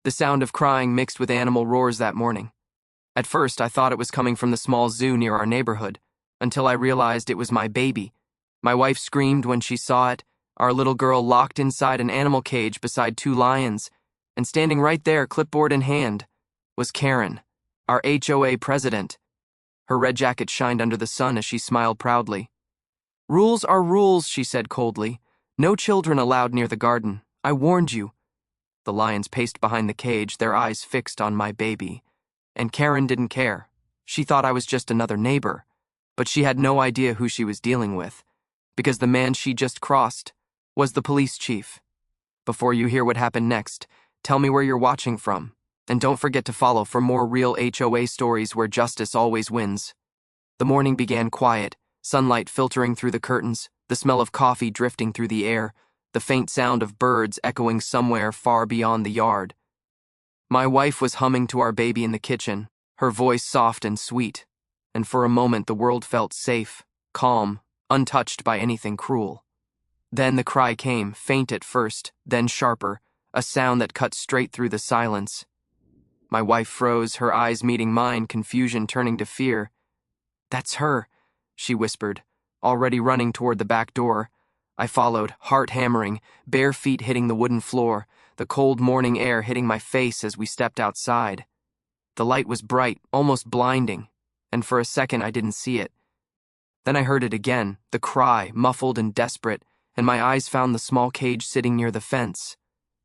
The sound of crying mixed with animal roars that morning. At first, I thought it was coming from the small zoo near our neighborhood, until I realized it was my baby. My wife screamed when she saw it, our little girl locked inside an animal cage beside two lions, and standing right there, clipboard in hand, was Karen, our HOA president. Her red jacket shined under the sun as she smiled proudly. "Rules are rules," she said coldly. "No children allowed near the garden. I warned you." The lions paced behind the cage, their eyes fixed on my baby. And Karen didn't care. She thought I was just another neighbor, but she had no idea who she was dealing with, because the man she just crossed was the police chief. Before you hear what happened next, tell me where you're watching from, and don't forget to follow for more real HOA stories where justice always wins. The morning began quiet, sunlight filtering through the curtains, the smell of coffee drifting through the air, the faint sound of birds echoing somewhere far beyond the yard. My wife was humming to our baby in the kitchen, her voice soft and sweet, and for a moment the world felt safe, calm, untouched by anything cruel. Then the cry came, faint at first, then sharper, a sound that cut straight through the silence. My wife froze, her eyes meeting mine, confusion turning to fear. "That's her," she whispered, already running toward the back door. I followed, heart hammering, bare feet hitting the wooden floor, the cold morning air hitting my face as we stepped outside. The light was bright, almost blinding, and for a second I didn't see it. Then I heard it again, the cry, muffled and desperate, and my eyes found the small cage sitting near the fence.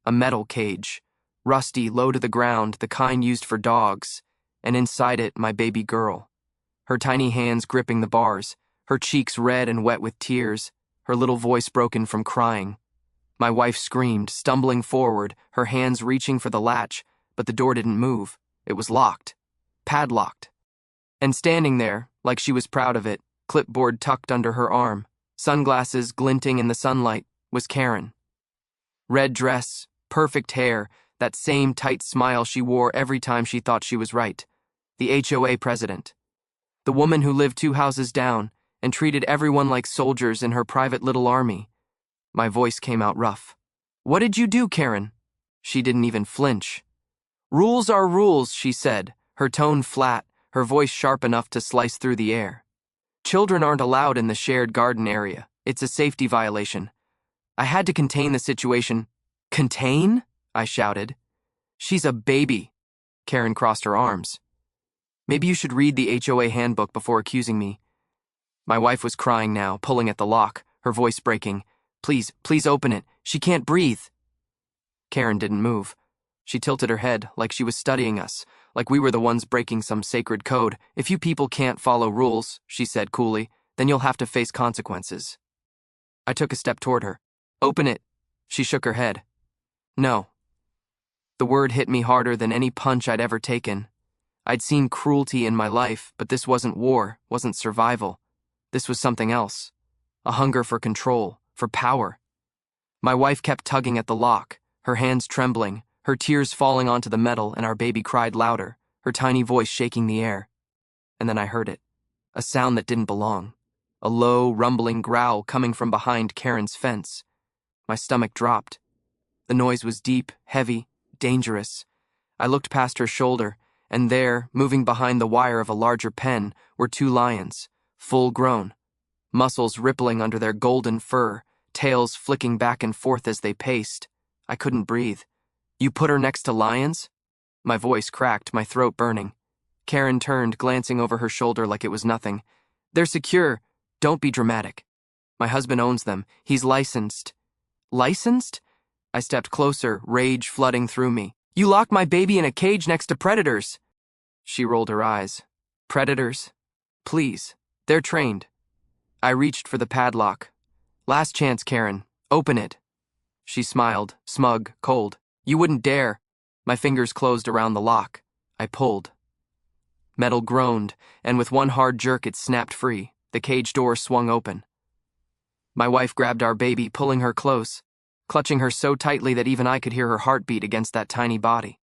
A metal cage, rusty, low to the ground, the kind used for dogs, and inside it my baby girl. Her tiny hands gripping the bars, her cheeks red and wet with tears, her little voice broken from crying. My wife screamed, stumbling forward, her hands reaching for the latch, but the door didn't move. It was locked, padlocked. And standing there, like she was proud of it, clipboard tucked under her arm, sunglasses glinting in the sunlight, was Karen. Red dress, perfect hair, that same tight smile she wore every time she thought she was right. The HOA president. The woman who lived 2 houses down and treated everyone like soldiers in her private little army. My voice came out rough. "What did you do, Karen?" She didn't even flinch. "Rules are rules," she said, her tone flat, her voice sharp enough to slice through the air. "Children aren't allowed in the shared garden area. It's a safety violation." I had to contain the situation. "Contain?" I shouted. "She's a baby." Karen crossed her arms. "Maybe you should read the HOA handbook before accusing me." My wife was crying now, pulling at the lock, her voice breaking. Please open it. She can't breathe." Karen didn't move. She tilted her head, like she was studying us, like we were the ones breaking some sacred code. "If you people can't follow rules," she said coolly, "then you'll have to face consequences." I took a step toward her. "Open it." She shook her head. "No." The word hit me harder than any punch I'd ever taken. I'd seen cruelty in my life, but this wasn't war, wasn't survival. This was something else. A hunger for control, for power. My wife kept tugging at the lock, her hands trembling, her tears falling onto the metal, and our baby cried louder, her tiny voice shaking the air. And then I heard it. A sound that didn't belong. A low, rumbling growl coming from behind Karen's fence. My stomach dropped. The noise was deep, heavy, dangerous. I looked past her shoulder, and there, moving behind the wire of a larger pen, were 2 lions, full grown, muscles rippling under their golden fur, tails flicking back and forth as they paced. I couldn't breathe. "You put her next to lions?" My voice cracked, my throat burning. Karen turned, glancing over her shoulder like it was nothing. "They're secure. Don't be dramatic. My husband owns them. He's licensed." "Licensed?" I stepped closer, rage flooding through me. "You locked my baby in a cage next to predators." She rolled her eyes. "Predators? Please. They're trained." I reached for the padlock. "Last chance, Karen. Open it." She smiled, smug, cold. "You wouldn't dare." My fingers closed around the lock. I pulled. Metal groaned, and with one hard jerk it snapped free. The cage door swung open. My wife grabbed our baby, pulling her close, clutching her so tightly that even I could hear her heartbeat against that tiny body.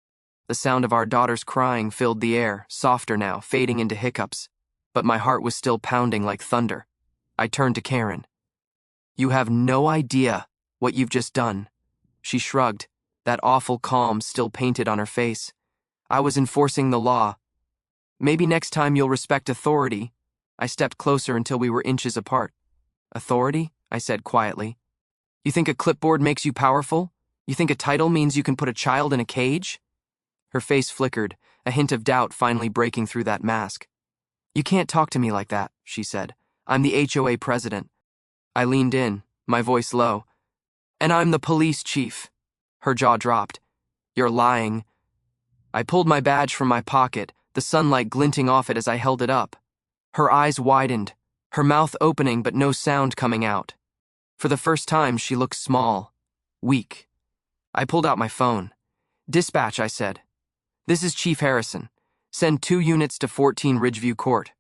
The sound of our daughter's crying filled the air, softer now, fading into hiccups, but my heart was still pounding like thunder. I turned to Karen. "You have no idea what you've just done." She shrugged, that awful calm still painted on her face. I was enforcing the law. Maybe next time you'll respect authority. I stepped closer until we were inches apart. Authority? I said quietly. You think a clipboard makes you powerful? You think a title means you can put a child in a cage? Her face flickered, a hint of doubt finally breaking through that mask. You can't talk to me like that, she said. I'm the HOA president. I leaned in, my voice low. And I'm the police chief. Her jaw dropped. You're lying. I pulled my badge from my pocket, the sunlight glinting off it as I held it up. Her eyes widened, her mouth opening but no sound coming out. For the first time, she looked small, weak. I pulled out my phone. Dispatch, I said. This is Chief Harrison. Send 2 units to 14 Ridgeview Court.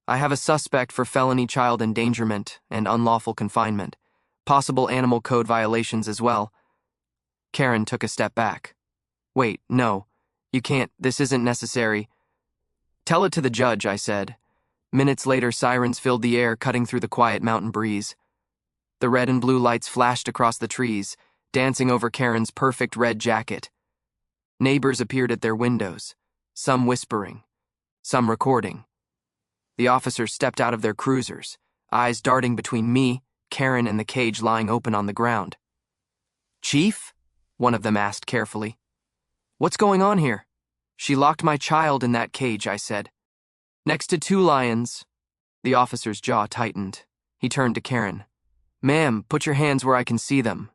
I have a suspect for felony child endangerment and unlawful confinement. Possible animal code violations as well. Karen took a step back. Wait, no. You can't. This isn't necessary. Tell it to the judge, I said. Minutes later, sirens filled the air, cutting through the quiet mountain breeze. The red and blue lights flashed across the trees, dancing over Karen's perfect red jacket. Neighbors appeared at their windows, some whispering, some recording. The officers stepped out of their cruisers, eyes darting between me, Karen, and the cage lying open on the ground. Chief? One of them asked carefully. What's going on here? She locked my child in that cage, I said. Next to 2 lions. The officer's jaw tightened. He turned to Karen. Ma'am, put your hands where I can see them.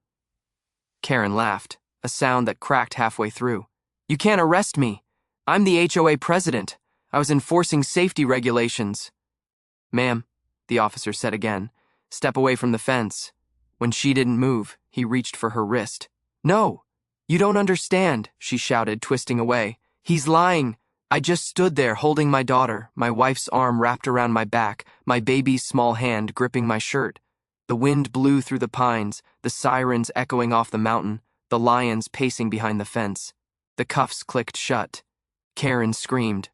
Karen laughed, a sound that cracked halfway through. You can't arrest me. I'm the HOA president. I was enforcing safety regulations. Ma'am, the officer said again, step away from the fence. When she didn't move, he reached for her wrist. No, you don't understand, she shouted, twisting away. He's lying. I just stood there holding my daughter, my wife's arm wrapped around my back, my baby's small hand gripping my shirt. The wind blew through the pines, the sirens echoing off the mountain, the lions pacing behind the fence. The cuffs clicked shut. Karen screamed.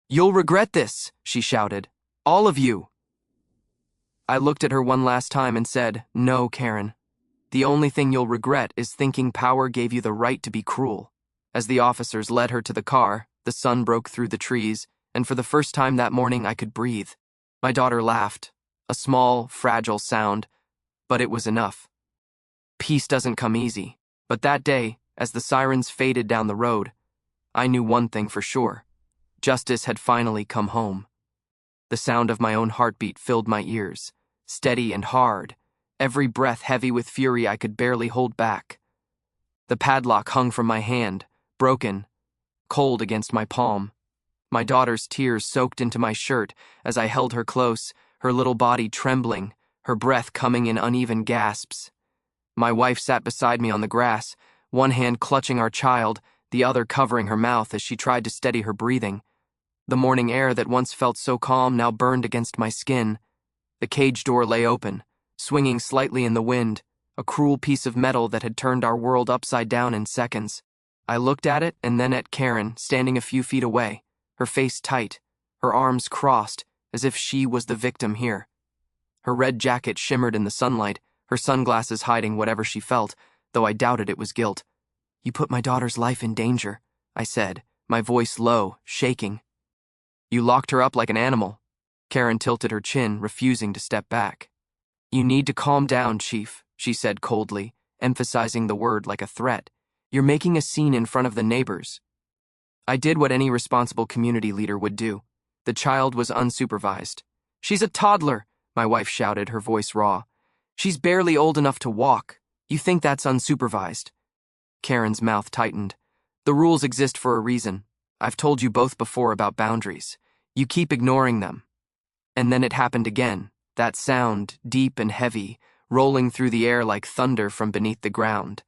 You'll regret this, she shouted. All of you. I looked at her one last time and said, No, Karen. The only thing you'll regret is thinking power gave you the right to be cruel. As the officers led her to the car, the sun broke through the trees, and for the first time that morning I could breathe. My daughter laughed, a small, fragile sound, but it was enough. Peace doesn't come easy, but that day, as the sirens faded down the road, I knew one thing for sure. Justice had finally come home. The sound of my own heartbeat filled my ears, steady and hard, every breath heavy with fury I could barely hold back. The padlock hung from my hand, broken, cold against my palm. My daughter's tears soaked into my shirt as I held her close, her little body trembling, her breath coming in uneven gasps. My wife sat beside me on the grass, one hand clutching our child, the other covering her mouth as she tried to steady her breathing. The morning air that once felt so calm now burned against my skin. The cage door lay open, swinging slightly in the wind, a cruel piece of metal that had turned our world upside down in seconds. I looked at it and then at Karen, standing a few feet away, her face tight, her arms crossed, as if she was the victim here. Her red jacket shimmered in the sunlight, her sunglasses hiding whatever she felt, though I doubted it was guilt. You put my daughter's life in danger, I said, my voice low, shaking. You locked her up like an animal. Karen tilted her chin, refusing to step back. You need to calm down, Chief, she said coldly, emphasizing the word like a threat. You're making a scene in front of the neighbors. I did what any responsible community leader would do. The child was unsupervised. She's a toddler, my wife shouted, her voice raw. She's barely old enough to walk. You think that's unsupervised? Karen's mouth tightened. The rules exist for a reason. I've told you both before about boundaries. You keep ignoring them. And then it happened again, that sound, deep and heavy, rolling through the air like thunder from beneath the ground.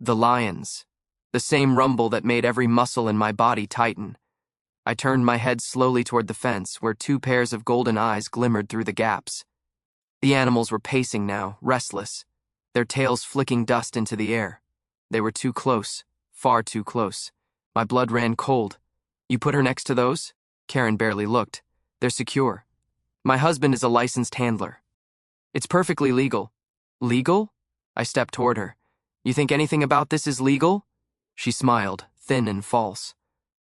The lions. The same rumble that made every muscle in my body tighten. I turned my head slowly toward the fence, where 2 pairs of golden eyes glimmered through the gaps. The animals were pacing now, restless, their tails flicking dust into the air. They were too close, far too close. My blood ran cold. You put her next to those? Karen barely looked. They're secure. My husband is a licensed handler. It's perfectly legal. Legal? I stepped toward her. You think anything about this is legal? She smiled, thin and false.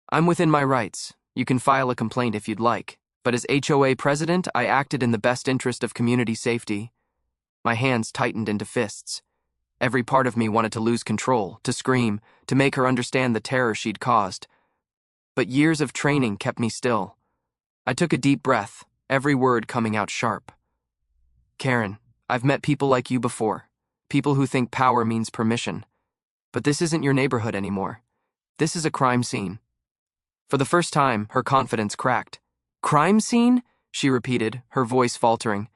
I'm within my rights. You can file a complaint if you'd like. But as HOA president, I acted in the best interest of community safety. My hands tightened into fists. Every part of me wanted to lose control, to scream, to make her understand the terror she'd caused. But years of training kept me still. I took a deep breath, every word coming out sharp. Karen, I've met people like you before. People who think power means permission. But this isn't your neighborhood anymore. This is a crime scene. For the first time, her confidence cracked. Crime scene? She repeated, her voice faltering.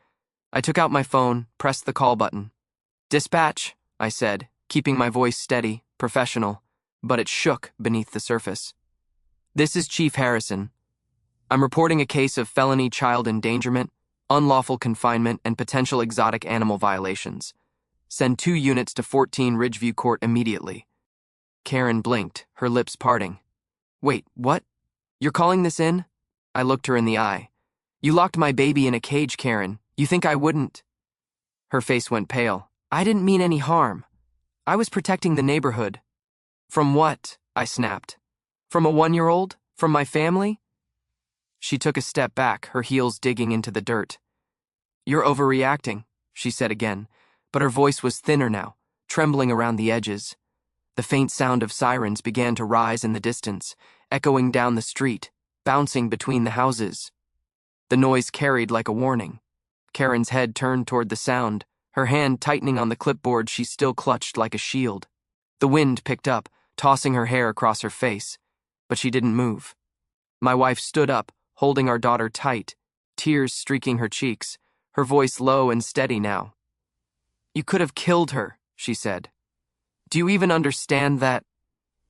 I took out my phone, pressed the call button. Dispatch, I said, keeping my voice steady, professional, but it shook beneath the surface. This is Chief Harrison. I'm reporting a case of felony child endangerment, unlawful confinement, and potential exotic animal violations. Send 2 units to 14 Ridgeview Court immediately. Karen blinked, her lips parting. Wait, what? You're calling this in? I looked her in the eye. You locked my baby in a cage, Karen. You think I wouldn't? Her face went pale. I didn't mean any harm. I was protecting the neighborhood. From what? I snapped. From a 1-year-old? From my family? She took a step back, her heels digging into the dirt. You're overreacting, she said again, but her voice was thinner now, trembling around the edges. The faint sound of sirens began to rise in the distance, echoing down the street, bouncing between the houses. The noise carried like a warning. Karen's head turned toward the sound, her hand tightening on the clipboard she still clutched like a shield. The wind picked up, tossing her hair across her face, but she didn't move. My wife stood up, holding our daughter tight, tears streaking her cheeks, her voice low and steady now. You could have killed her, she said. Do you even understand that?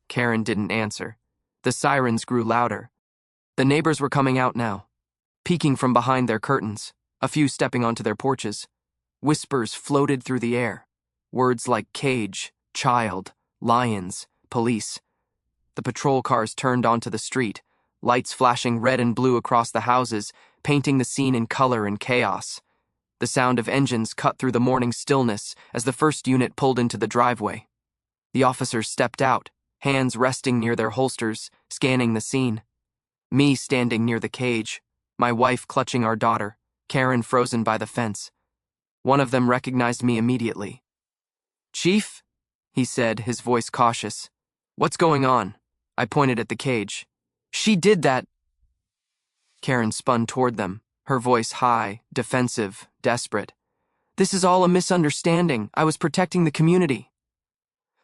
Karen didn't answer. The sirens grew louder. The neighbors were coming out now, peeking from behind their curtains, a few stepping onto their porches. Whispers floated through the air, words like cage, child, lions, police. The patrol cars turned onto the street, lights flashing red and blue across the houses, painting the scene in color and chaos. The sound of engines cut through the morning stillness as the first unit pulled into the driveway. The officers stepped out, hands resting near their holsters, scanning the scene. Me standing near the cage, my wife clutching our daughter, Karen frozen by the fence. One of them recognized me immediately. Chief? He said, his voice cautious. What's going on? I pointed at the cage. She did that. Karen spun toward them, her voice high, defensive, desperate. This is all a misunderstanding. I was protecting the community.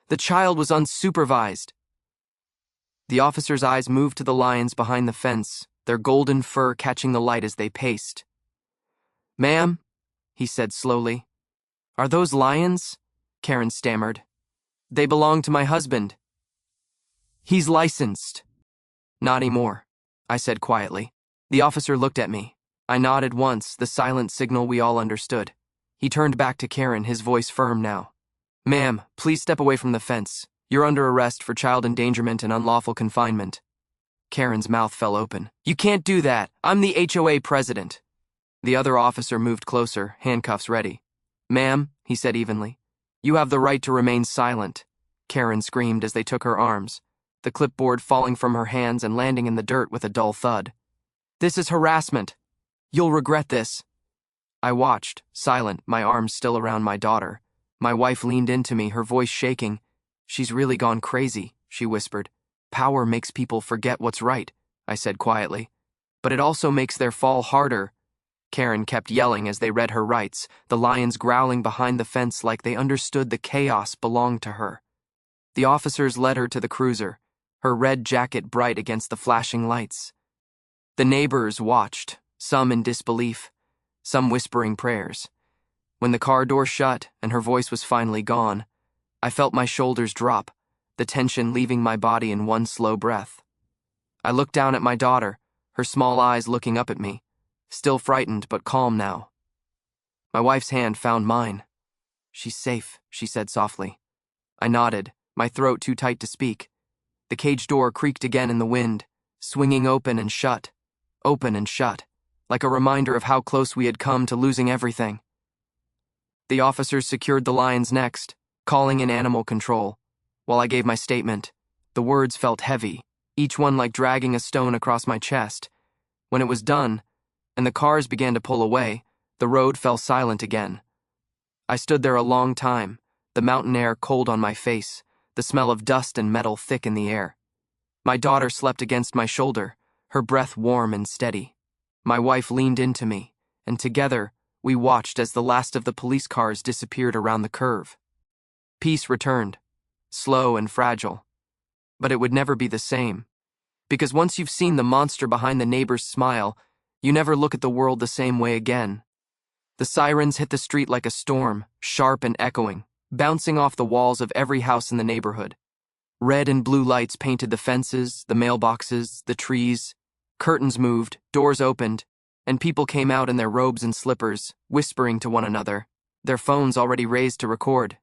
The child was unsupervised. The officer's eyes moved to the lions behind the fence, their golden fur catching the light as they paced. Ma'am, he said slowly. Are those lions? Karen stammered. They belong to my husband. He's licensed. Not anymore, I said quietly. The officer looked at me. I nodded once, the silent signal we all understood. He turned back to Karen, his voice firm now. Ma'am, please step away from the fence. You're under arrest for child endangerment and unlawful confinement. Karen's mouth fell open. You can't do that. I'm the HOA president. The other officer moved closer, handcuffs ready. Ma'am, he said evenly, you have the right to remain silent. Karen screamed as they took her arms, the clipboard falling from her hands and landing in the dirt with a dull thud. This is harassment. You'll regret this. I watched, silent, my arms still around my daughter. My wife leaned into me, her voice shaking. She's really gone crazy, she whispered. Power makes people forget what's right, I said quietly. But it also makes their fall harder. Karen kept yelling as they read her rights, the lions growling behind the fence like they understood the chaos belonged to her. The officers led her to the cruiser, her red jacket bright against the flashing lights. The neighbors watched, some in disbelief, some whispering prayers. When the car door shut and her voice was finally gone, I felt my shoulders drop, the tension leaving my body in one slow breath. I looked down at my daughter, her small eyes looking up at me, still frightened but calm now. My wife's hand found mine. She's safe, she said softly. I nodded, my throat too tight to speak. The cage door creaked again in the wind, swinging open and shut, like a reminder of how close we had come to losing everything. The officers secured the lions next, calling in animal control, while I gave my statement. The words felt heavy, each one like dragging a stone across my chest. When it was done, and the cars began to pull away, the road fell silent again. I stood there a long time, the mountain air cold on my face, the smell of dust and metal thick in the air. My daughter slept against my shoulder, her breath warm and steady. My wife leaned into me, and together we watched as the last of the police cars disappeared around the curve. Peace returned, slow and fragile. But it would never be the same. Because once you've seen the monster behind the neighbor's smile, you never look at the world the same way again. The sirens hit the street like a storm, sharp and echoing, bouncing off the walls of every house in the neighborhood. Red and blue lights painted the fences, the mailboxes, the trees. Curtains moved, doors opened, and people came out in their robes and slippers, whispering to one another, their phones already raised to record.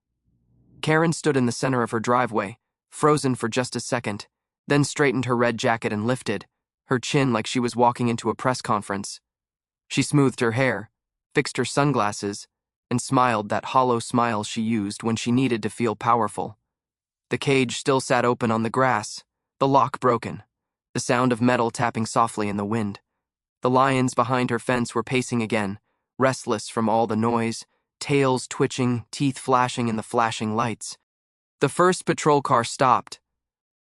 Karen stood in the center of her driveway, frozen for just a second, then straightened her red jacket and lifted, her chin like she was walking into a press conference. She smoothed her hair, fixed her sunglasses, and smiled that hollow smile she used when she needed to feel powerful. The cage still sat open on the grass, the lock broken, the sound of metal tapping softly in the wind. The lions behind her fence were pacing again, restless from all the noise, tails twitching, teeth flashing in the flashing lights. The first patrol car stopped,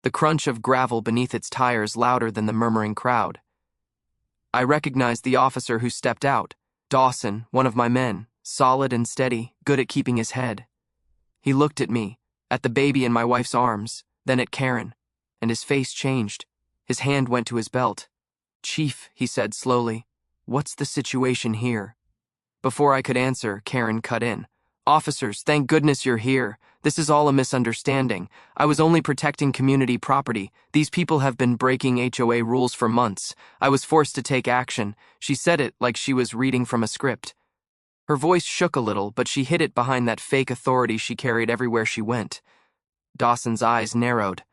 the crunch of gravel beneath its tires louder than the murmuring crowd. I recognized the officer who stepped out, Dawson, one of my men, solid and steady, good at keeping his head. He looked at me, at the baby in my wife's arms, then at Karen, and his face changed. His hand went to his belt. "Chief," he said slowly, "what's the situation here?" Before I could answer, Karen cut in. "Officers, thank goodness you're here. This is all a misunderstanding. I was only protecting community property. These people have been breaking HOA rules for months. I was forced to take action." She said it like she was reading from a script. Her voice shook a little, but she hid it behind that fake authority she carried everywhere she went. Dawson's eyes narrowed.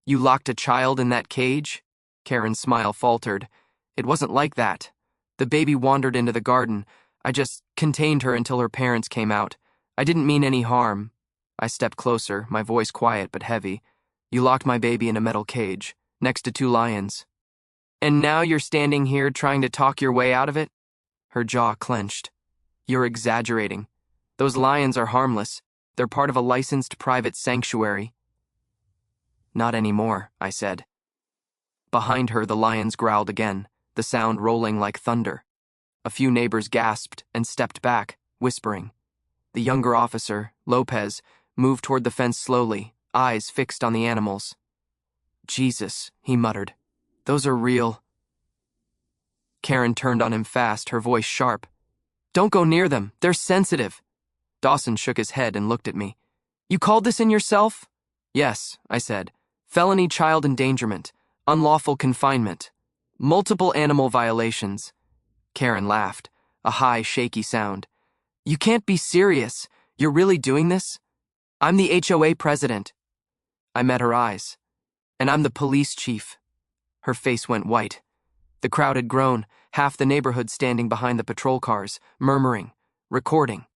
"You locked a child in that cage?" Karen's smile faltered. "It wasn't like that. The baby wandered into the garden. I just contained her until her parents came out. I didn't mean any harm." I stepped closer, my voice quiet but heavy. "You locked my baby in a metal cage, next to 2 lions. And now you're standing here trying to talk your way out of it?" Her jaw clenched. "You're exaggerating. Those lions are harmless. They're part of a licensed private sanctuary." "Not anymore," I said. Behind her, the lions growled again, the sound rolling like thunder. A few neighbors gasped and stepped back, whispering. The younger officer, Lopez, moved toward the fence slowly, eyes fixed on the animals. "Jesus," he muttered. "Those are real." Karen turned on him fast, her voice sharp. "Don't go near them. They're sensitive." Dawson shook his head and looked at me. "You called this in yourself?" "Yes," I said. "Felony child endangerment, unlawful confinement, multiple animal violations." Karen laughed, a high, shaky sound. "You can't be serious. You're really doing this?" "I'm the HOA president." I met her eyes. "And I'm the police chief." Her face went white. The crowd had grown, half the neighborhood standing behind the patrol cars, murmuring, recording.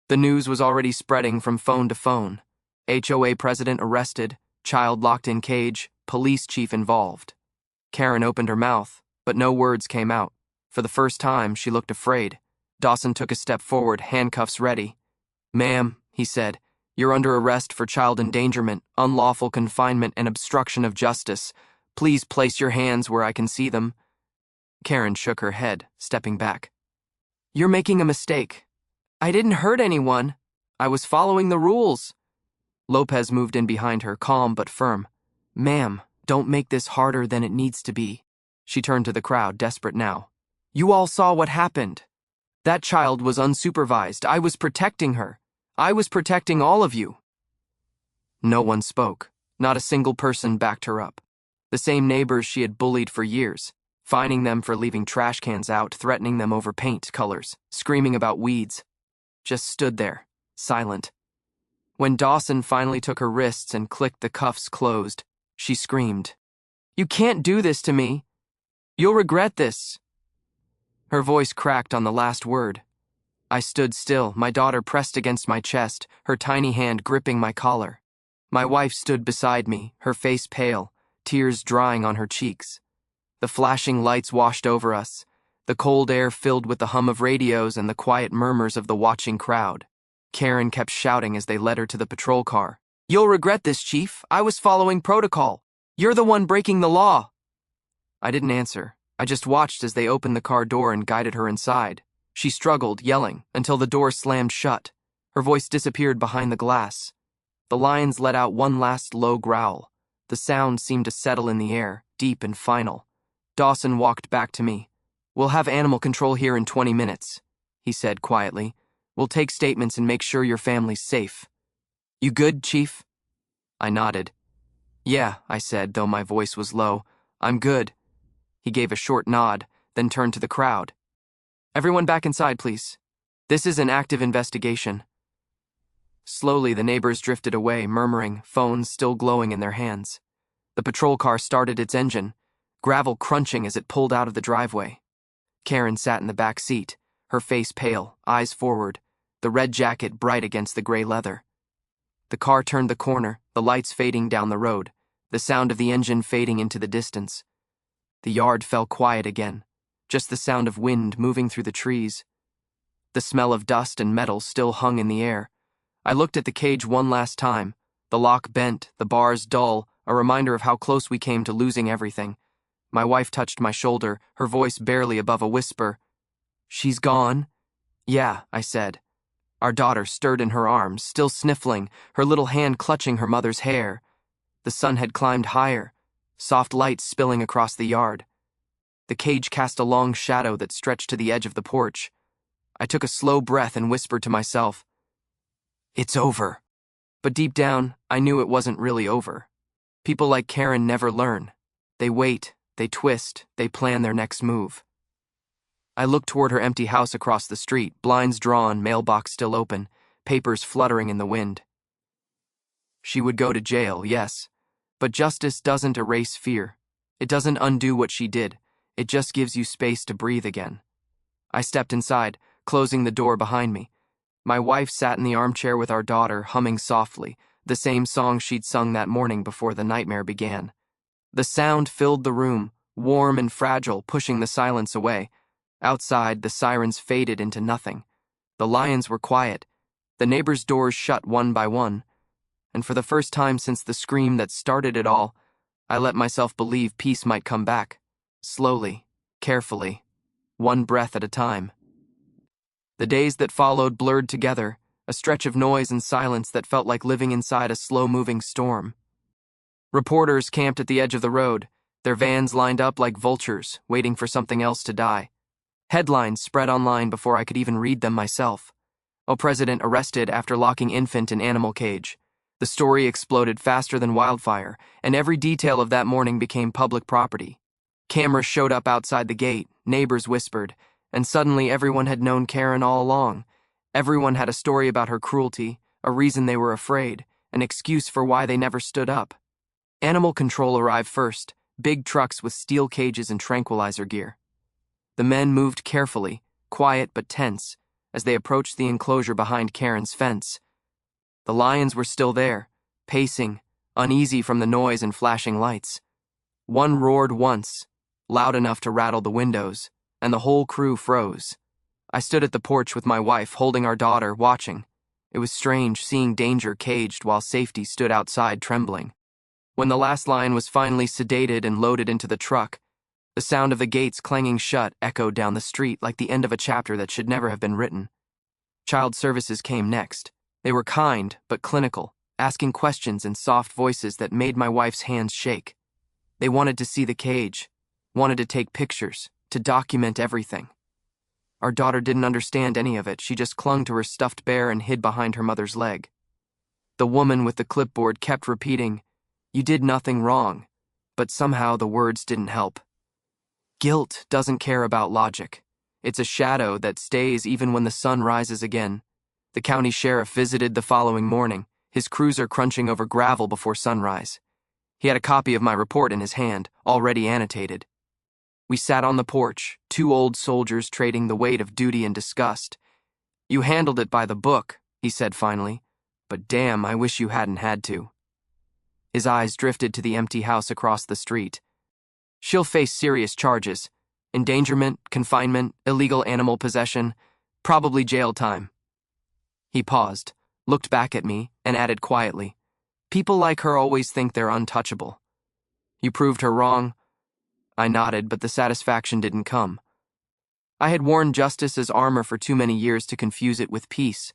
The news was already spreading from phone to phone. HOA president arrested, child locked in cage, police chief involved. Karen opened her mouth, but no words came out. For the first time, she looked afraid. Dawson took a step forward, handcuffs ready. "Ma'am," he said, "you're under arrest for child endangerment, unlawful confinement, and obstruction of justice. Please place your hands where I can see them." Karen shook her head, stepping back. "You're making a mistake. I didn't hurt anyone. I was following the rules." Lopez moved in behind her, calm but firm. "Ma'am, don't make this harder than it needs to be." She turned to the crowd, desperate now. "You all saw what happened. That child was unsupervised. I was protecting her. I was protecting all of you." No one spoke. Not a single person backed her up. The same neighbors she had bullied for years, fining them for leaving trash cans out, threatening them over paint colors, screaming about weeds, just stood there, silent. When Dawson finally took her wrists and clicked the cuffs closed, she screamed, "You can't do this to me. You'll regret this." Her voice cracked on the last word. I stood still, my daughter pressed against my chest, her tiny hand gripping my collar. My wife stood beside me, her face pale, tears drying on her cheeks. The flashing lights washed over us, the cold air filled with the hum of radios and the quiet murmurs of the watching crowd. Karen kept shouting as they led her to the patrol car. "You'll regret this, Chief. I was following protocol. You're the one breaking the law." I didn't answer. I just watched as they opened the car door and guided her inside. She struggled, yelling, until the door slammed shut. Her voice disappeared behind the glass. The lions let out one last low growl. The sound seemed to settle in the air, deep and final. Dawson walked back to me. "We'll have animal control here in 20 minutes, he said quietly. "We'll take statements and make sure your family's safe." "You good, Chief?" I nodded. "Yeah," I said, though my voice was low. "I'm good." He gave a short nod, then turned to the crowd. "Everyone back inside, please. This is an active investigation." Slowly, the neighbors drifted away, murmuring, phones still glowing in their hands. The patrol car started its engine, gravel crunching as it pulled out of the driveway. Karen sat in the back seat, her face pale, eyes forward, the red jacket bright against the gray leather. The car turned the corner, the lights fading down the road, the sound of the engine fading into the distance. The yard fell quiet again, just the sound of wind moving through the trees. The smell of dust and metal still hung in the air. I looked at the cage one last time, the lock bent, the bars dull, a reminder of how close we came to losing everything. My wife touched my shoulder, her voice barely above a whisper. "She's gone?" "Yeah," I said. Our daughter stirred in her arms, still sniffling, her little hand clutching her mother's hair. The sun had climbed higher, soft light spilling across the yard. The cage cast a long shadow that stretched to the edge of the porch. I took a slow breath and whispered to myself, "It's over." But deep down, I knew it wasn't really over. People like Karen never learn. They wait, they twist, they plan their next move. I looked toward her empty house across the street, blinds drawn, mailbox still open, papers fluttering in the wind. She would go to jail, yes, but justice doesn't erase fear. It doesn't undo what she did. It just gives you space to breathe again. I stepped inside, closing the door behind me. My wife sat in the armchair with our daughter, humming softly, the same song she'd sung that morning before the nightmare began. The sound filled the room, warm and fragile, pushing the silence away. Outside, the sirens faded into nothing. The lions were quiet, the neighbors' doors shut one by one, and for the first time since the scream that started it all, I let myself believe peace might come back, slowly, carefully, one breath at a time. The days that followed blurred together, a stretch of noise and silence that felt like living inside a slow-moving storm. Reporters camped at the edge of the road, their vans lined up like vultures, waiting for something else to die. Headlines spread online before I could even read them myself. "Oh, President arrested after locking infant in animal cage." The story exploded faster than wildfire, and every detail of that morning became public property. Cameras showed up outside the gate, neighbors whispered, and suddenly everyone had known Karen all along. Everyone had a story about her cruelty, a reason they were afraid, an excuse for why they never stood up. Animal control arrived first, big trucks with steel cages and tranquilizer gear. The men moved carefully, quiet but tense, as they approached the enclosure behind Karen's fence. The lions were still there, pacing, uneasy from the noise and flashing lights. One roared once, loud enough to rattle the windows, and the whole crew froze. I stood at the porch with my wife, holding our daughter, watching. It was strange seeing danger caged while safety stood outside trembling. When the last lion was finally sedated and loaded into the truck, the sound of the gates clanging shut echoed down the street like the end of a chapter that should never have been written. Child services came next. They were kind but clinical, asking questions in soft voices that made my wife's hands shake. They wanted to see the cage, wanted to take pictures, to document everything. Our daughter didn't understand any of it. She just clung to her stuffed bear and hid behind her mother's leg. The woman with the clipboard kept repeating, "You did nothing wrong," but somehow the words didn't help. Guilt doesn't care about logic. It's a shadow that stays even when the sun rises again. The county sheriff visited the following morning, his cruiser crunching over gravel before sunrise. He had a copy of my report in his hand, already annotated. We sat on the porch, two old soldiers trading the weight of duty and disgust. "You handled it by the book," he said finally, "but damn, I wish you hadn't had to." His eyes drifted to the empty house across the street. She'll face serious charges: endangerment, confinement, illegal animal possession, probably jail time. He paused, looked back at me, and added quietly, "People like her always think they're untouchable." "You proved her wrong." I nodded, but the satisfaction didn't come. I had worn justice as armor for too many years to confuse it with peace.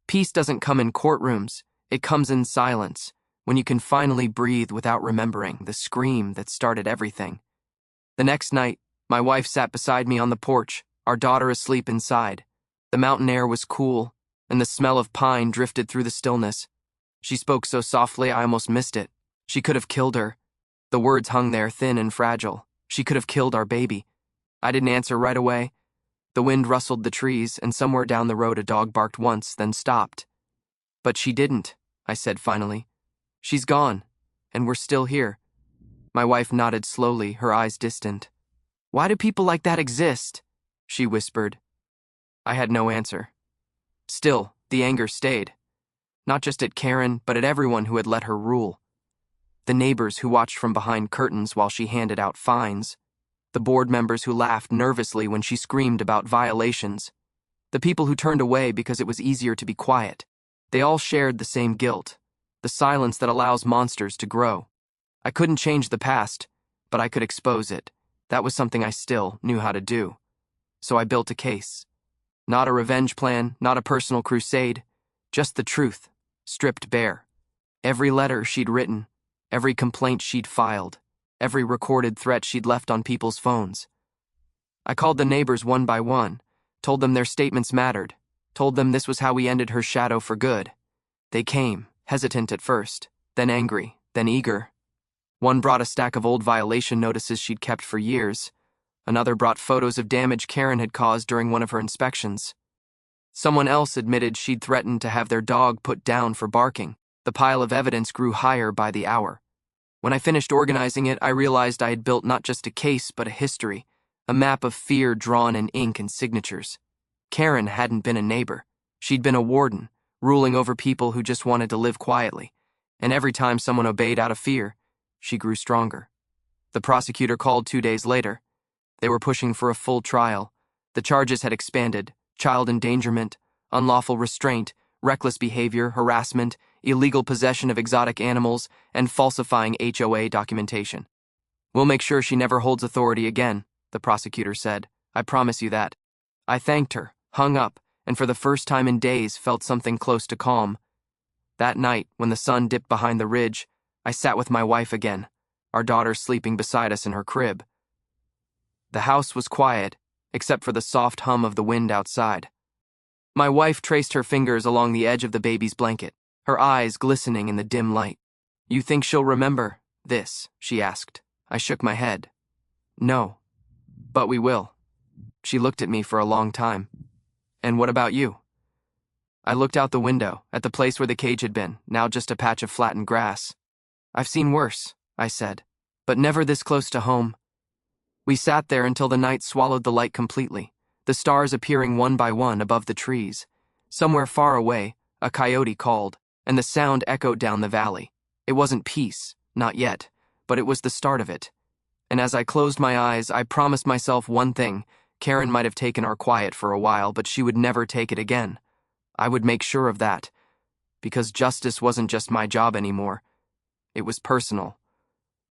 Peace doesn't come in courtrooms. It comes in silence, when you can finally breathe without remembering the scream that started everything. The next night, my wife sat beside me on the porch, our daughter asleep inside. The mountain air was cool, and the smell of pine drifted through the stillness. She spoke so softly I almost missed it. She could have killed her. The words hung there, thin and fragile. She could have killed our baby. I didn't answer right away. The wind rustled the trees, and somewhere down the road a dog barked once, then stopped. "But she didn't," I said finally. "She's gone, and we're still here." My wife nodded slowly, her eyes distant. "Why do people like that exist?" she whispered. I had no answer. Still, the anger stayed. Not just at Karen, but at everyone who had let her rule. The neighbors who watched from behind curtains while she handed out fines. The board members who laughed nervously when she screamed about violations. The people who turned away because it was easier to be quiet. They all shared the same guilt, the silence that allows monsters to grow. I couldn't change the past, but I could expose it. That was something I still knew how to do. So I built a case. Not a revenge plan, not a personal crusade, just the truth, stripped bare. Every letter she'd written, every complaint she'd filed, every recorded threat she'd left on people's phones. I called the neighbors one by one, told them their statements mattered, told them this was how we ended her shadow for good. They came, hesitant at first, then angry, then eager. One brought a stack of old violation notices she'd kept for years. Another brought photos of damage Karen had caused during one of her inspections. Someone else admitted she'd threatened to have their dog put down for barking. The pile of evidence grew higher by the hour. When I finished organizing it, I realized I had built not just a case, but a history, a map of fear drawn in ink and signatures. Karen hadn't been a neighbor. She'd been a warden, ruling over people who just wanted to live quietly. And every time someone obeyed out of fear, she grew stronger. The prosecutor called 2 days later. They were pushing for a full trial. The charges had expanded: child endangerment, unlawful restraint, reckless behavior, harassment, illegal possession of exotic animals, and falsifying HOA documentation. "We'll make sure she never holds authority again," the prosecutor said. "I promise you that." I thanked her, hung up, and for the first time in days felt something close to calm. That night, when the sun dipped behind the ridge, I sat with my wife again, our daughter sleeping beside us in her crib. The house was quiet, except for the soft hum of the wind outside. My wife traced her fingers along the edge of the baby's blanket, her eyes glistening in the dim light. "You think she'll remember this?" she asked. I shook my head. "No, but we will." She looked at me for a long time. "And what about you?" I looked out the window, at the place where the cage had been, now just a patch of flattened grass. "I've seen worse," I said, "but never this close to home." We sat there until the night swallowed the light completely, the stars appearing one by one above the trees. Somewhere far away, a coyote called, and the sound echoed down the valley. It wasn't peace, not yet, but it was the start of it. And as I closed my eyes, I promised myself one thing: Karen might have taken our quiet for a while, but she would never take it again. I would make sure of that, because justice wasn't just my job anymore. It was personal.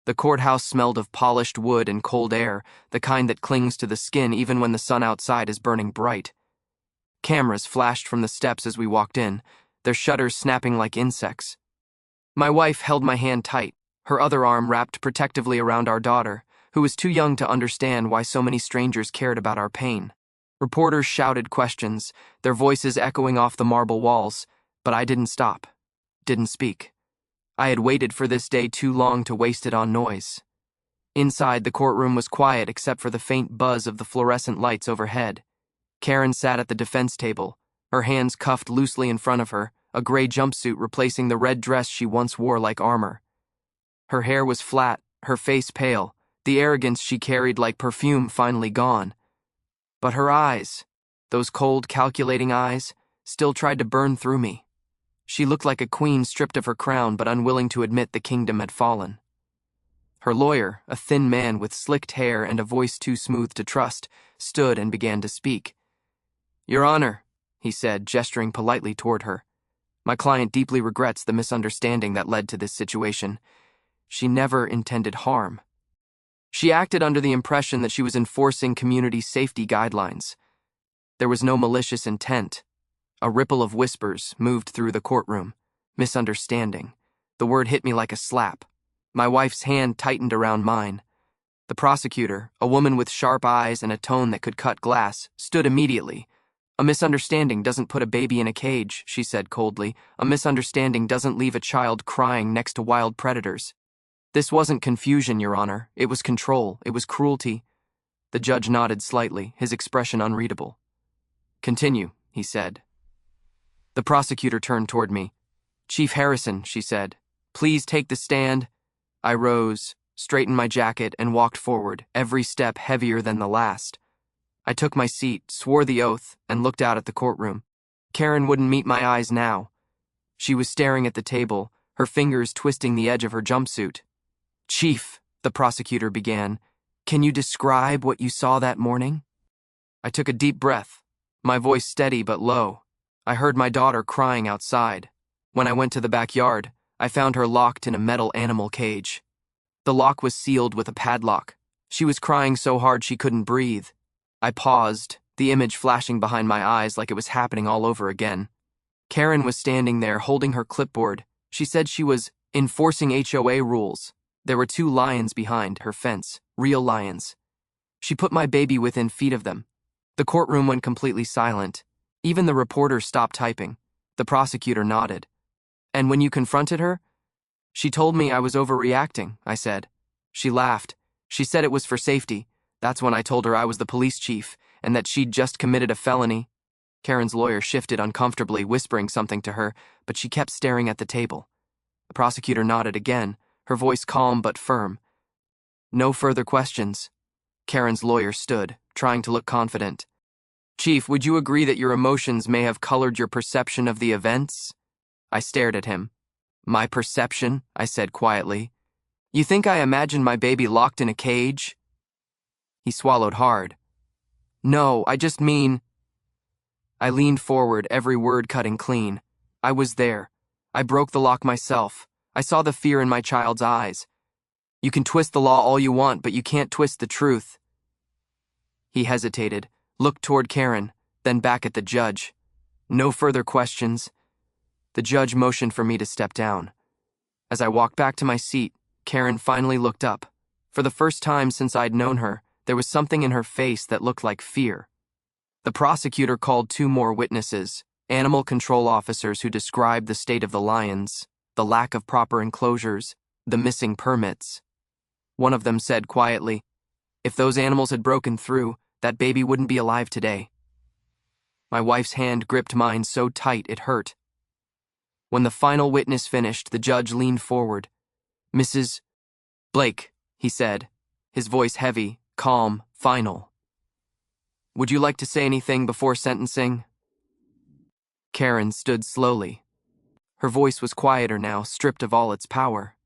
The courthouse smelled of polished wood and cold air, the kind that clings to the skin even when the sun outside is burning bright. Cameras flashed from the steps as we walked in, their shutters snapping like insects. My wife held my hand tight, her other arm wrapped protectively around our daughter, who was too young to understand why so many strangers cared about our pain. Reporters shouted questions, their voices echoing off the marble walls, but I didn't stop, didn't speak. I had waited for this day too long to waste it on noise. Inside, the courtroom was quiet except for the faint buzz of the fluorescent lights overhead. Karen sat at the defense table, her hands cuffed loosely in front of her, a gray jumpsuit replacing the red dress she once wore like armor. Her hair was flat, her face pale, the arrogance she carried like perfume finally gone. But her eyes, those cold, calculating eyes, still tried to burn through me. She looked like a queen stripped of her crown but unwilling to admit the kingdom had fallen. Her lawyer, a thin man with slicked hair and a voice too smooth to trust, stood and began to speak. "Your Honor," he said, gesturing politely toward her. "My client deeply regrets the misunderstanding that led to this situation. She never intended harm. She acted under the impression that she was enforcing community safety guidelines. There was no malicious intent." A ripple of whispers moved through the courtroom. Misunderstanding. The word hit me like a slap. My wife's hand tightened around mine. The prosecutor, a woman with sharp eyes and a tone that could cut glass, stood immediately. "A misunderstanding doesn't put a baby in a cage," she said coldly. "A misunderstanding doesn't leave a child crying next to wild predators. This wasn't confusion, Your Honor. It was control. It was cruelty." The judge nodded slightly, his expression unreadable. "Continue," he said. The prosecutor turned toward me. "Chief Harrison," she said, "please take the stand." I rose, straightened my jacket, and walked forward, every step heavier than the last. I took my seat, swore the oath, and looked out at the courtroom. Karen wouldn't meet my eyes now. She was staring at the table, her fingers twisting the edge of her jumpsuit. "Chief," the prosecutor began, "can you describe what you saw that morning?" I took a deep breath, my voice steady but low. I heard my daughter crying outside. When I went to the backyard, I found her locked in a metal animal cage. The lock was sealed with a padlock. She was crying so hard she couldn't breathe. I paused, the image flashing behind my eyes like it was happening all over again. Karen was standing there holding her clipboard. She said she was enforcing HOA rules. There were 2 lions behind her fence, real lions. She put my baby within feet of them. The courtroom went completely silent. Even the reporter stopped typing. The prosecutor nodded. "And when you confronted her?" "She told me I was overreacting," I said. She laughed. "She said it was for safety. That's when I told her I was the police chief and that she'd just committed a felony." Karen's lawyer shifted uncomfortably, whispering something to her, but she kept staring at the table. The prosecutor nodded again, her voice calm but firm. "No further questions." Karen's lawyer stood, trying to look confident. "Chief, would you agree that your emotions may have colored your perception of the events?" I stared at him. "My perception?" I said quietly. "You think I imagined my baby locked in a cage?" He swallowed hard. "No, I just mean—" I leaned forward, every word cutting clean. "I was there. I broke the lock myself. I saw the fear in my child's eyes. You can twist the law all you want, but you can't twist the truth." He hesitated, looked toward Karen, then back at the judge. "No further questions." The judge motioned for me to step down. As I walked back to my seat, Karen finally looked up. For the first time since I'd known her, there was something in her face that looked like fear. The prosecutor called 2 more witnesses, animal control officers who described the state of the lions, the lack of proper enclosures, the missing permits. One of them said quietly, "If those animals had broken through, that baby wouldn't be alive today." My wife's hand gripped mine so tight it hurt. When the final witness finished, the judge leaned forward. "Mrs. Blake," he said, his voice heavy, calm, final. "Would you like to say anything before sentencing?" Karen stood slowly. Her voice was quieter now, stripped of all its power.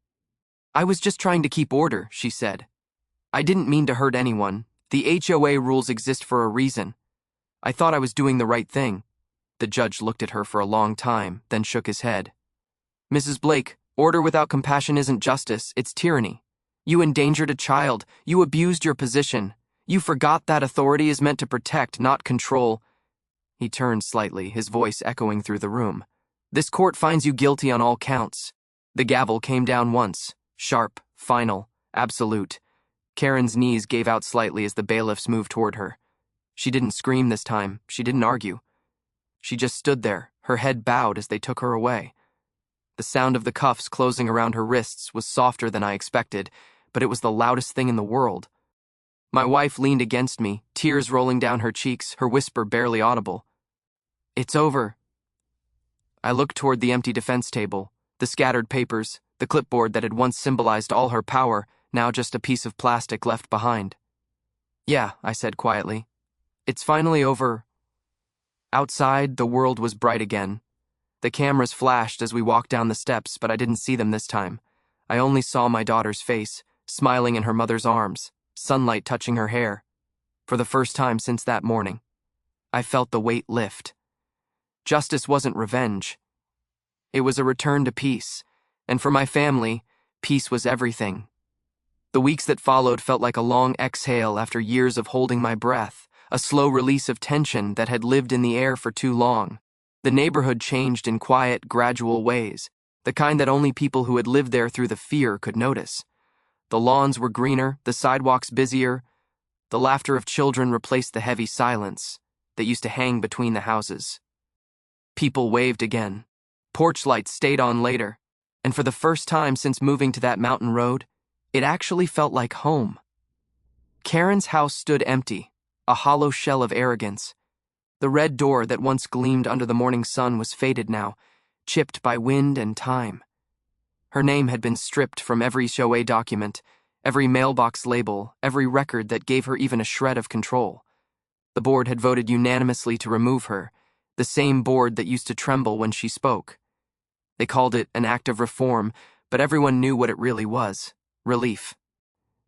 "I was just trying to keep order," she said. "I didn't mean to hurt anyone. The HOA rules exist for a reason. I thought I was doing the right thing." The judge looked at her for a long time, then shook his head. "Mrs. Blake, order without compassion isn't justice, it's tyranny. You endangered a child. You abused your position. You forgot that authority is meant to protect, not control." He turned slightly, his voice echoing through the room. "This court finds you guilty on all counts." The gavel came down once, sharp, final, absolute. Karen's knees gave out slightly as the bailiffs moved toward her. She didn't scream this time. She didn't argue. She just stood there, her head bowed as they took her away. The sound of the cuffs closing around her wrists was softer than I expected, but it was the loudest thing in the world. My wife leaned against me, tears rolling down her cheeks, her whisper barely audible. "It's over." I looked toward the empty defense table, the scattered papers, the clipboard that had once symbolized all her power, now just a piece of plastic left behind. "Yeah," I said quietly. "It's finally over." Outside, the world was bright again. The cameras flashed as we walked down the steps, but I didn't see them this time. I only saw my daughter's face, smiling in her mother's arms, sunlight touching her hair. For the first time since that morning, I felt the weight lift. Justice wasn't revenge. It was a return to peace, and for my family, peace was everything. The weeks that followed felt like a long exhale after years of holding my breath, a slow release of tension that had lived in the air for too long. The neighborhood changed in quiet, gradual ways, the kind that only people who had lived there through the fear could notice. The lawns were greener, the sidewalks busier. The laughter of children replaced the heavy silence that used to hang between the houses. People waved again. Porch lights stayed on later, and for the first time since moving to that mountain road, it actually felt like home. Karen's house stood empty, a hollow shell of arrogance. The red door that once gleamed under the morning sun was faded now, chipped by wind and time. Her name had been stripped from every HOA document, every mailbox label, every record that gave her even a shred of control. The board had voted unanimously to remove her, the same board that used to tremble when she spoke. They called it an act of reform, but everyone knew what it really was: relief.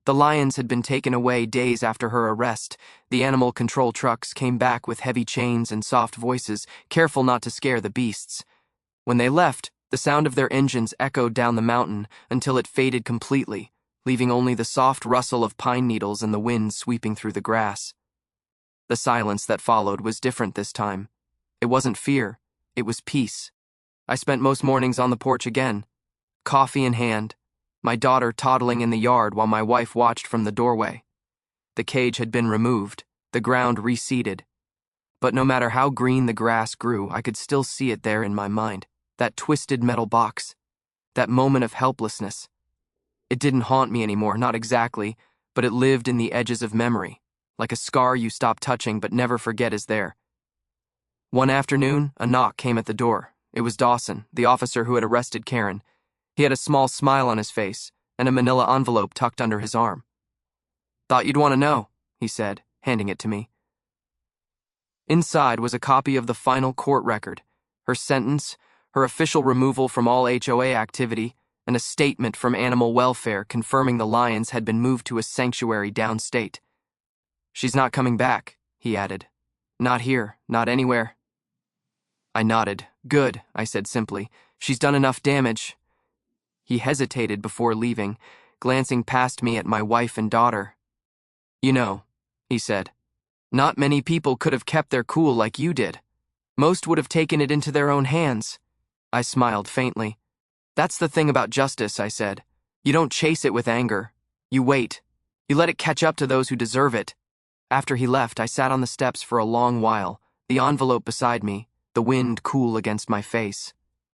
The lions had been taken away days after her arrest. The animal control trucks came back with heavy chains and soft voices, careful not to scare the beasts. When they left, the sound of their engines echoed down the mountain until it faded completely, leaving only the soft rustle of pine needles and the wind sweeping through the grass. The silence that followed was different this time. It wasn't fear, it was peace. I spent most mornings on the porch again, coffee in hand, my daughter toddling in the yard while my wife watched from the doorway. The cage had been removed, the ground reseeded. But no matter how green the grass grew, I could still see it there in my mind, that twisted metal box, that moment of helplessness. It didn't haunt me anymore, not exactly, but it lived in the edges of memory, like a scar you stop touching but never forget is there. One afternoon, a knock came at the door. It was Dawson, the officer who had arrested Karen. He had a small smile on his face and a manila envelope tucked under his arm. "Thought you'd want to know," he said, handing it to me. Inside was a copy of the final court record, her sentence, her official removal from all HOA activity, and a statement from Animal Welfare confirming the lions had been moved to a sanctuary downstate. "She's not coming back," he added. "Not here, not anywhere." I nodded. "Good," I said simply. "She's done enough damage." He hesitated before leaving, glancing past me at my wife and daughter. "You know," he said, "not many people could have kept their cool like you did. Most would have taken it into their own hands." I smiled faintly. "That's the thing about justice," I said. "You don't chase it with anger. You wait. You let it catch up to those who deserve it." After he left, I sat on the steps for a long while, the envelope beside me, the wind cool against my face.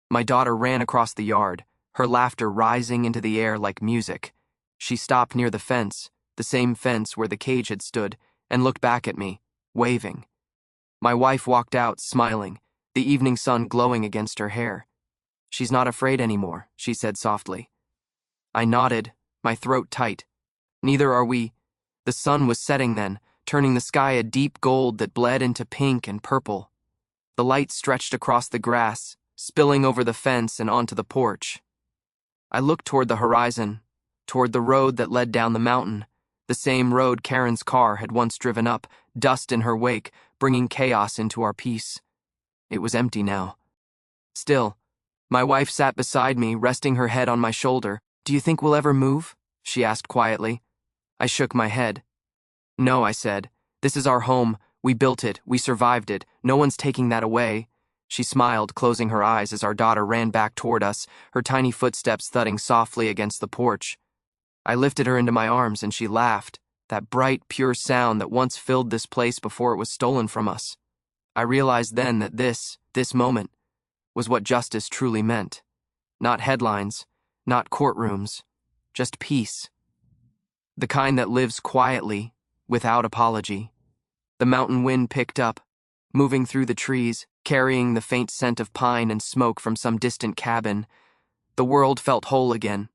My daughter ran across the yard, her laughter rising into the air like music. She stopped near the fence, the same fence where the cage had stood, and looked back at me, waving. My wife walked out, smiling, the evening sun glowing against her hair. "She's not afraid anymore," she said softly. I nodded, my throat tight. "Neither are we." The sun was setting then, turning the sky a deep gold that bled into pink and purple. The light stretched across the grass, spilling over the fence and onto the porch. I looked toward the horizon, toward the road that led down the mountain, the same road Karen's car had once driven up, dust in her wake, bringing chaos into our peace. It was empty now. Still, my wife sat beside me, resting her head on my shoulder. "Do you think we'll ever move?" she asked quietly. I shook my head. "No," I said. "This is our home. We built it. We survived it. No one's taking that away." She smiled, closing her eyes as our daughter ran back toward us, her tiny footsteps thudding softly against the porch. I lifted her into my arms and she laughed, that bright, pure sound that once filled this place before it was stolen from us. I realized then that this moment, was what justice truly meant. Not headlines, not courtrooms, just peace. The kind that lives quietly, without apology. The mountain wind picked up, moving through the trees, carrying the faint scent of pine and smoke from some distant cabin. The world felt whole again.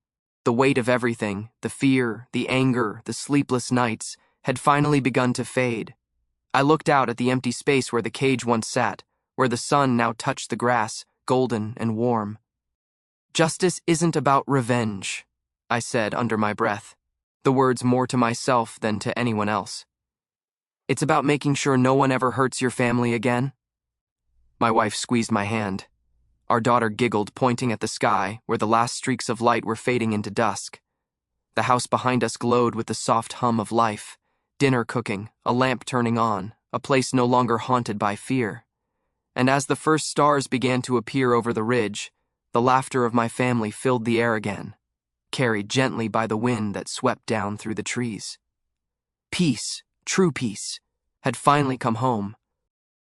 The weight of everything, the fear, the anger, the sleepless nights, had finally begun to fade. I looked out at the empty space where the cage once sat, where the sun now touched the grass, golden and warm. Justice isn't about revenge, I said under my breath, the words more to myself than to anyone else. It's about making sure no one ever hurts your family again. My wife squeezed my hand. Our daughter giggled, pointing at the sky, where the last streaks of light were fading into dusk. The house behind us glowed with the soft hum of life, dinner cooking, a lamp turning on, a place no longer haunted by fear. And as the first stars began to appear over the ridge, the laughter of my family filled the air again, carried gently by the wind that swept down through the trees. Peace, true peace, had finally come home,